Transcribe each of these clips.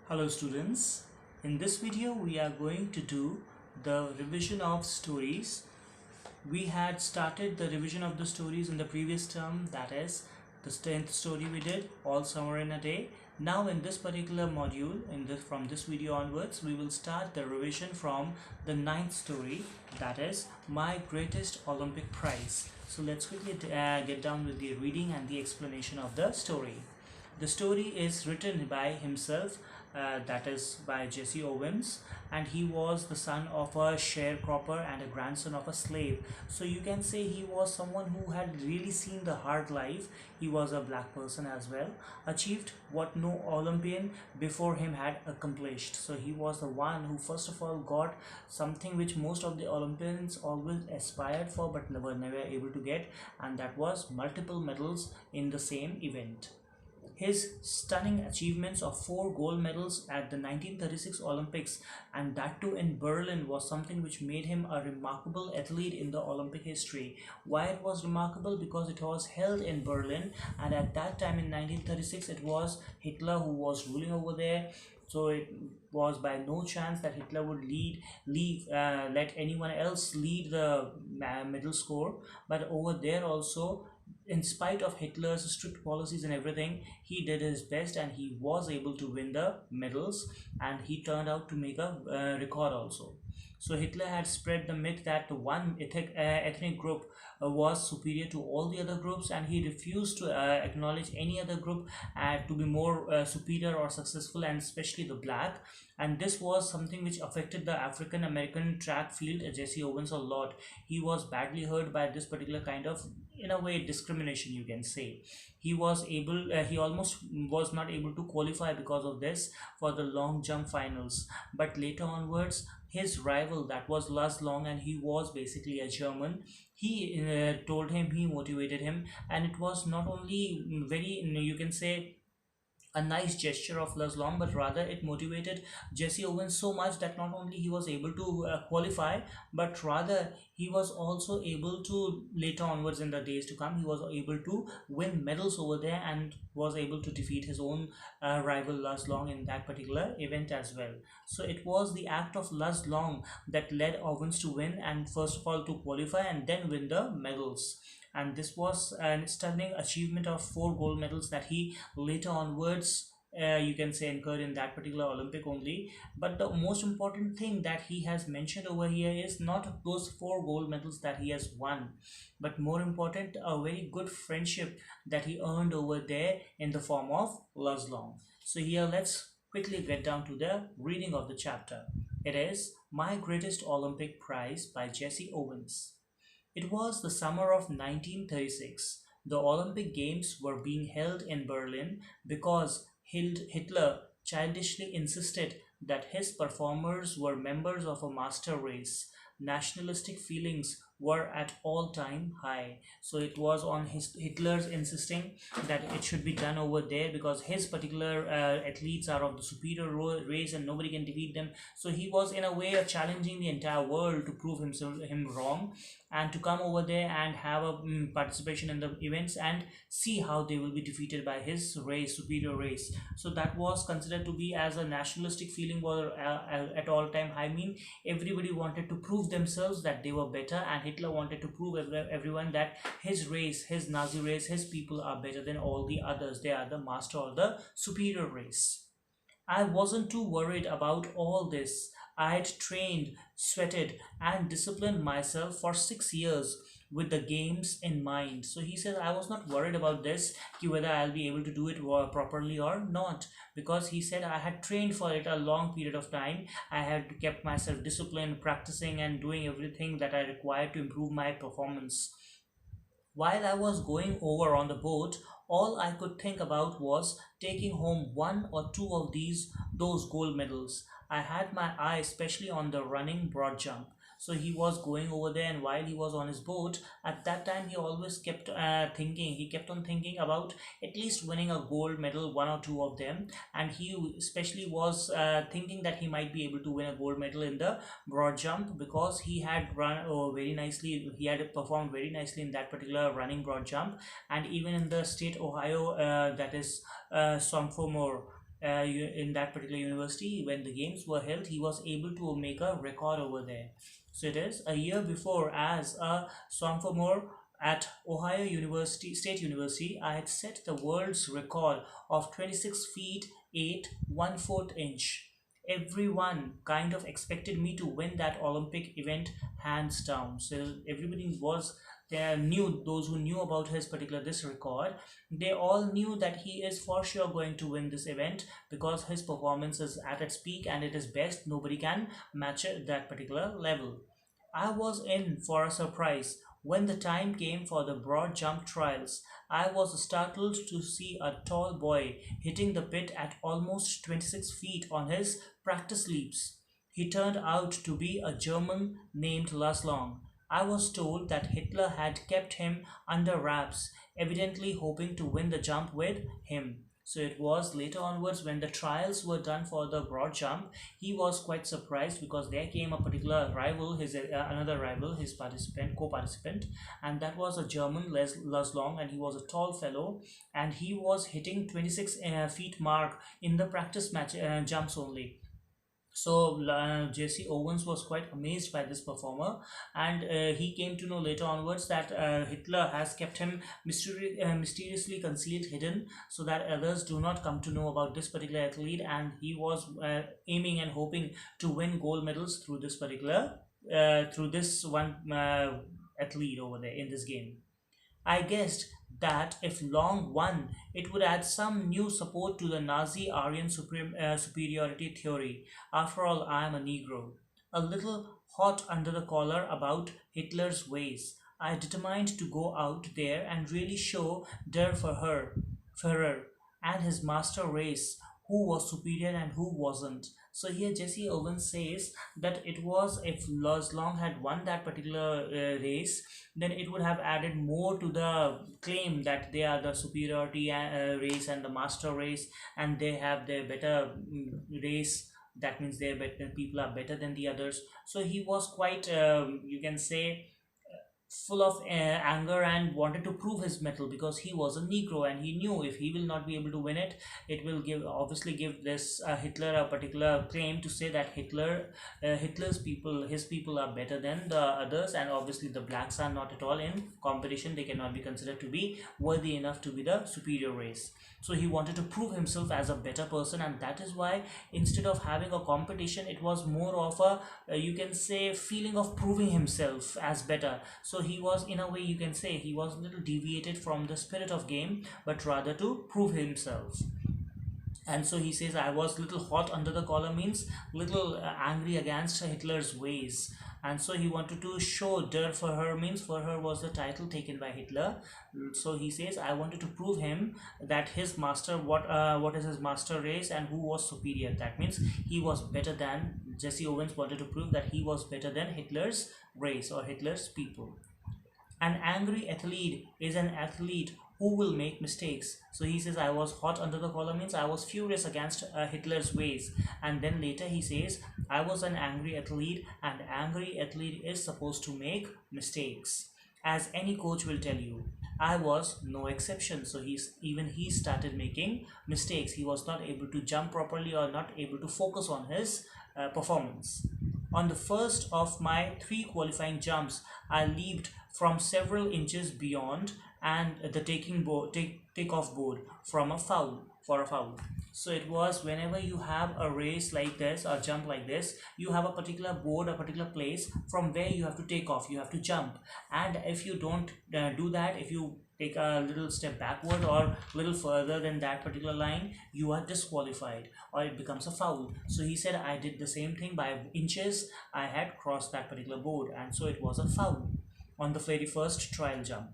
Hello students, in this video we are going to do the revision of stories. We had started the revision of the stories in the previous term, that is the 10th story we did, All Summer in a Day. Now in this particular module, from this video onwards, we will start the revision from the 9th story, that is My Greatest Olympic Prize. So let's quickly get down with the reading and the explanation of the story. The story is written by himself, that is by Jesse Owens, and he was the son of a sharecropper and a grandson of a slave. So you can say he was someone who had really seen the hard life. He was a black person as well, achieved what no Olympian before him had accomplished. So he was the one who first of all got something which most of the Olympians always aspired for but never able to get, and that was multiple medals in the same event. His stunning achievements of 4 gold medals at the 1936 Olympics, and that too in Berlin, was something which made him a remarkable athlete in the Olympic history. Why it was remarkable? Because it was held in Berlin, and at that time in 1936 it was Hitler who was ruling over there. So it was by no chance that Hitler would let anyone else lead the medal score. But over there also, in spite of Hitler's strict policies and everything, he did his best and he was able to win the medals, and he turned out to make a record also. So Hitler had spread the myth that the one ethnic group was superior to all the other groups, and he refused to acknowledge any other group to be more superior or successful, and especially the black. And this was something which affected the African American track field, Jesse Owens, a lot. He was badly hurt by this particular kind of, in a way, discrimination, you can say. He almost was not able to qualify because of this for the long jump finals. But later onwards, his rival, that was Lars Long, and he was basically a German, he he motivated him, and it was not only very, you can say, a nice gesture of Lars Long, but rather it motivated Jesse Owens so much that not only he was able to qualify, but rather he was also able to, later onwards in the days to come, he was able to win medals over there and was able to defeat his own rival Lars Long in that particular event as well. So it was the act of Lars Long that led Owens to win, and first of all to qualify and then win the medals. And this was a stunning achievement of 4 gold medals that he later onwards, you can say, incurred in that particular Olympic only. But the most important thing that he has mentioned over here is not those 4 gold medals that he has won, but more important, a very good friendship that he earned over there in the form of Lars Long. So here let's quickly get down to the reading of the chapter. It is My Greatest Olympic Prize by Jesse Owens. It was the summer of 1936. The Olympic Games were being held in Berlin because Hitler childishly insisted that his performers were members of a master race. Nationalistic feelings were at all-time high. So it was on Hitler's insisting that it should be done over there because his particular athletes are of the superior race and nobody can defeat them. So he was in a way challenging the entire world to prove him wrong, and to come over there and have a participation in the events and see how they will be defeated by his superior race. So that was considered to be as a nationalistic feeling were at all time high. Everybody wanted to prove themselves that they were better, and Hitler wanted to prove everyone that his race, his Nazi race, his people are better than all the others. They are the master or the superior race. I wasn't too worried about all this. I had trained, sweated, and disciplined myself for 6 years with the games in mind. So he says, I was not worried about this, whether I'll be able to do it properly or not, because he said I had trained for it a long period of time. I had kept myself disciplined, practicing and doing everything that I required to improve my performance. While I was going over on the boat, all I could think about was taking home 1 or 2 of those gold medals. I had my eye especially on the running broad jump. So he was going over there, and while he was on his boat at that time, he always kept on thinking about at least winning a gold medal, 1 or 2 of them. And he especially was thinking that he might be able to win a gold medal in the broad jump, because he had run very nicely, he had performed very nicely in that particular running broad jump. And even in the state Ohio, that is sophomore in that particular university. When the games were held, he was able to make a record over there. So it is a year before, as a sophomore at Ohio University State University, I had set the world's record of 26 feet 8 1/4 inch. Everyone kind of expected me to win that Olympic event hands down. So everybody was there, knew, those who knew about his particular this record, they all knew that he is for sure going to win this event, because his performance is at its peak and it is best. Nobody can match it that particular level. I was in for a surprise. When the time came for the broad jump trials, I was startled to see a tall boy hitting the pit at almost 26 feet on his practice leaps. He turned out to be a German named Laszlo. I was told that Hitler had kept him under wraps, evidently hoping to win the jump with him. So it was later onwards, when the trials were done for the broad jump, he was quite surprised, because there came a particular rival, his another rival, his co-participant, and that was a German, Les Long, and he was a tall fellow, and he was hitting 26 feet mark in the practice match jumps only. So Jesse Owens was quite amazed by this performer, and he came to know later onwards that Hitler has kept him mysteriously concealed, hidden, so that others do not come to know about this particular athlete, and he was aiming and hoping to win gold medals through this particular through this one athlete over there in this game. I guessed that if Long won, it would add some new support to the Nazi Aryan superiority theory. After all, I am a Negro. A little hot under the collar about Hitler's ways, I determined to go out there and really show Der Führer and his master race who was superior and who wasn't. So here Jesse Owens says that it was, if Lars Long had won that particular race, then it would have added more to the claim that they are the superiority race and the master race, and they have their better race. That means their better people are better than the others. So he was quite, you can say, full of anger, and wanted to prove his mettle, because he was a Negro, and he knew if he will not be able to win it, it will give this Hitler a particular claim to say that Hitler's people, his people, are better than the others, and obviously the blacks are not at all in competition. They cannot be considered to be worthy enough to be the superior race. So he wanted to prove himself as a better person, and that is why, instead of having a competition, it was more of a you can say, feeling of proving himself as better. So he was, in a way, you can say, he was a little deviated from the spirit of game, but rather to prove himself. And so he says, I was little hot under the collar, means little angry against Hitler's ways. And so he wanted to show Der Führer, means Führer was the title taken by Hitler. So he says, I wanted to prove him that his master, what is his master race and who was superior. That means he was better than, Jesse Owens wanted to prove that he was better than Hitler's race or Hitler's people. An angry athlete is an athlete who will make mistakes. So he says, I was hot under the collar, means I was furious against Hitler's ways. And then later he says, I was an angry athlete, and angry athlete is supposed to make mistakes, as any coach will tell you. I was no exception. So he started making mistakes. He was not able to jump properly, or not able to focus on his performance. On the first of my 3 qualifying jumps, I leaped from several inches beyond and the takeoff board from a foul for a foul. So it was, whenever you have a race like this or jump like this, you have a particular board, a particular place from where you have to take off, you have to jump. And if you don't do that, if you take a little step backward or a little further than that particular line, you are disqualified, or it becomes a foul. So he said, I did the same thing. By inches I had crossed that particular board, and so it was a foul on the very first trial jump.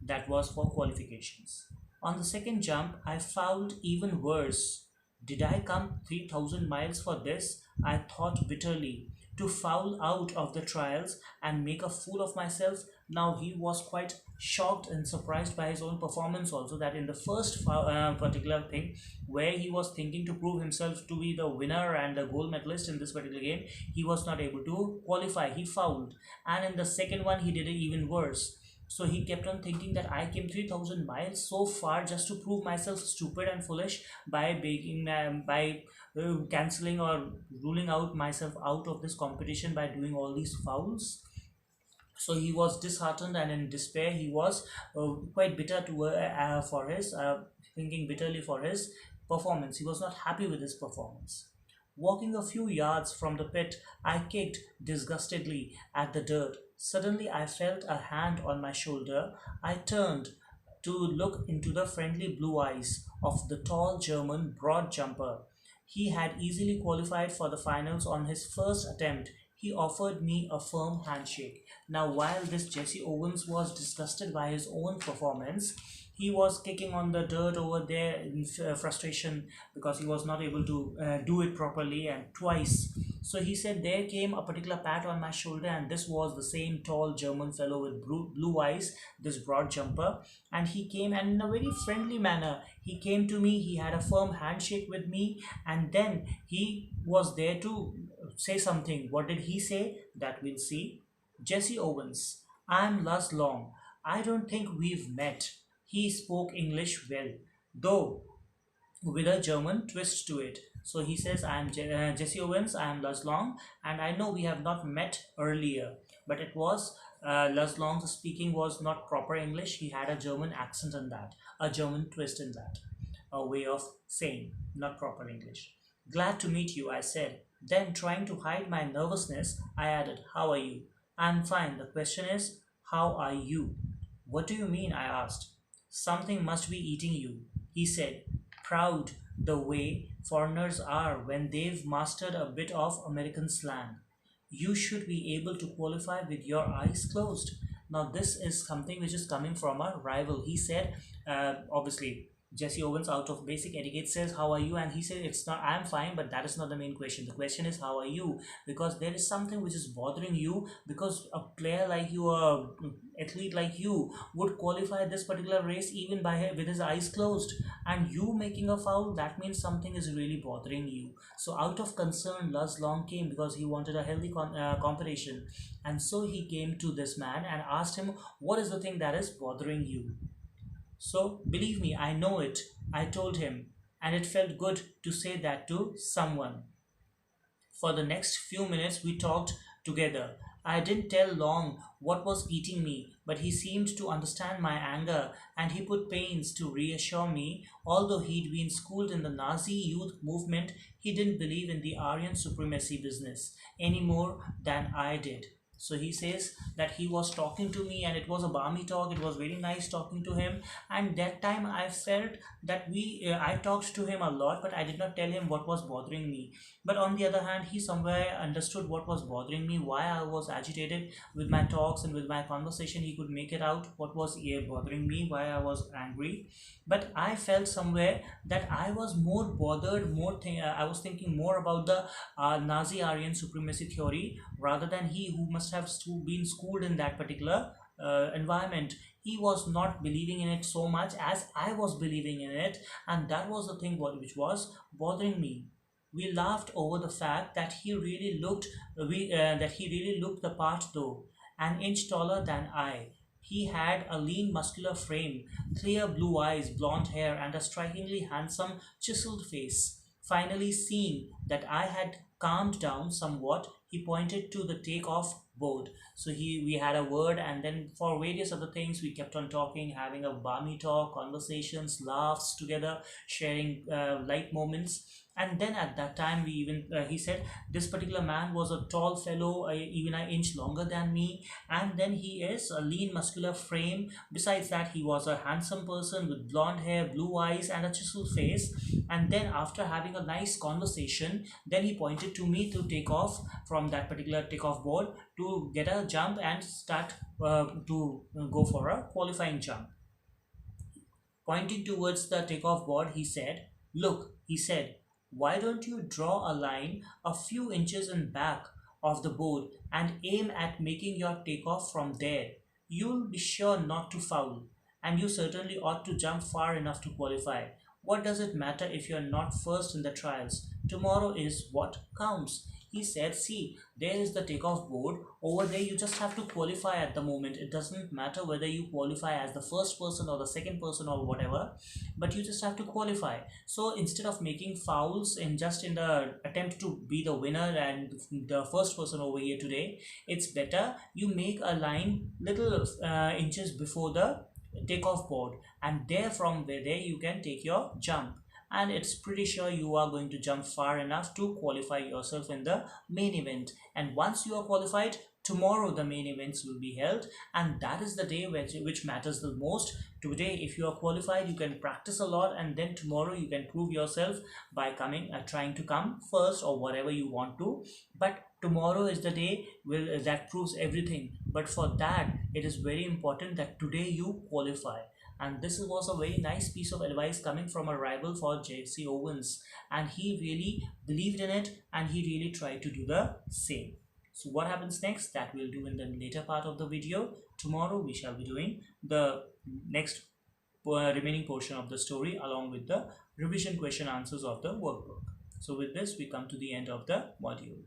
That was for qualifications. On the second jump, I fouled even worse. Did I come 3,000 miles for this? I thought bitterly. To foul out of the trials and make a fool of myself. Now he was quite shocked and surprised by his own performance also, that in the first particular thing, where he was thinking to prove himself to be the winner and the gold medalist in this particular game, he was not able to qualify. He fouled. And in the second one, he did it even worse. So he kept on thinking that I came 3,000 miles so far just to prove myself stupid and foolish by canceling or ruling out myself out of this competition by doing all these fouls. So he was disheartened and in despair. He was quite bitter for his thinking bitterly for his performance. He was not happy with his performance. Walking a few yards from the pit, I kicked disgustedly at the dirt. Suddenly I felt a hand on my shoulder. I turned to look into the friendly blue eyes of the tall German broad jumper. He had easily qualified for the finals on his first attempt. He offered me a firm handshake. Now, while this Jesse Owens was disgusted by his own performance, he was kicking on the dirt over there in frustration because he was not able to do it properly and twice. So he said, there came a particular pat on my shoulder, and this was the same tall German fellow with blue eyes, this broad jumper. And he came, and in a very friendly manner, he came to me. He had a firm handshake with me, and then he was there to say something. What did he say? That we'll see. Jesse Owens, I'm Luz Long. I don't think we've met. He spoke English well, though with a German twist to it. So he says, Jesse Owens, I am Luz Long, and I know we have not met earlier, but it was Luz Long's speaking was not proper English. He had a German accent in that, a German twist in that, a way of saying, not proper English. Glad to meet you, I said. Then, trying to hide my nervousness, I added, how are you? I'm fine. The question is, how are you? What do you mean? I asked. Something must be eating you, he said, proud the way foreigners are when they've mastered a bit of American slang. You should be able to qualify with your eyes closed. Now, this is something which is coming from a rival. He said, obviously, Jesse Owens, out of basic etiquette, says, how are you? And he said, it's not, I'm fine, but that is not the main question. The question is, how are you? Because there is something which is bothering you, because a player like you, a athlete like you, would qualify this particular race even with his eyes closed. And you making a foul, that means something is really bothering you. So out of concern, Luz Long came because he wanted a healthy competition. And so he came to this man and asked him, what is the thing that is bothering you? So, believe me, I know it, I told him, and it felt good to say that to someone. For the next few minutes, we talked together. I didn't tell Long what was eating me, but he seemed to understand my anger, and he put pains to reassure me. Although he'd been schooled in the Nazi youth movement, he didn't believe in the Aryan supremacy business any more than I did. So he says that he was talking to me, and it was a balmy talk. It was very nice talking to him, and that time I felt that I talked to him a lot, but I did not tell him what was bothering me. But on the other hand, he somewhere understood what was bothering me, why I was agitated with my talks and with my conversation. He could make it out what was bothering me, why I was angry. But I felt somewhere that I was more bothered, I was thinking more about the Nazi Aryan supremacy theory rather than he, who must have been schooled in that particular environment. He was not believing in it so much as I was believing in it, and that was the thing which was bothering me. We laughed over the fact that he really looked the part, though an inch taller than I. He had a lean muscular frame, clear blue eyes, blonde hair, and a strikingly handsome chiseled face. Finally, seeing that I had calmed down somewhat, he pointed to the takeoff board. So we had a word, and then for various other things we kept on talking, having a balmy talk, conversations, laughs together, sharing light moments. And then at that time he said this particular man was a tall fellow, even an inch longer than me, and then he is a lean muscular frame. Besides that, he was a handsome person with blonde hair, blue eyes, and a chiseled face. And then after having a nice conversation, then he pointed to me to take off from that particular takeoff board, to get a jump and start to go for a qualifying jump. Pointing towards the takeoff board, he said, look, he said, why don't you draw a line a few inches in back of the board and aim at making your takeoff from there? You'll be sure not to foul, and you certainly ought to jump far enough to qualify. What does it matter if you're not first in the trials? Tomorrow is what counts. He said, see, there is the takeoff board. Over there, you just have to qualify at the moment. It doesn't matter whether you qualify as the first person or the second person or whatever, but you just have to qualify. So instead of making fouls in just in the attempt to be the winner and the first person over here today, it's better you make a line little inches before the takeoff board, and there from there you can take your jump, and it's pretty sure you are going to jump far enough to qualify yourself in the main event. And once you are qualified, tomorrow the main events will be held, and that is the day which matters the most. Today if you are qualified, you can practice a lot, and then tomorrow you can prove yourself by coming trying to come first or whatever you want to. But tomorrow is the day that proves everything. But for that, it is very important that today you qualify. And this was a very nice piece of advice coming from a rival for Jesse Owens, and he really believed in it, and he really tried to do the same. So what happens next, that we'll do in the later part of the video. Tomorrow we shall be doing the next remaining portion of the story along with the revision question answers of the workbook. So with this we come to the end of the module.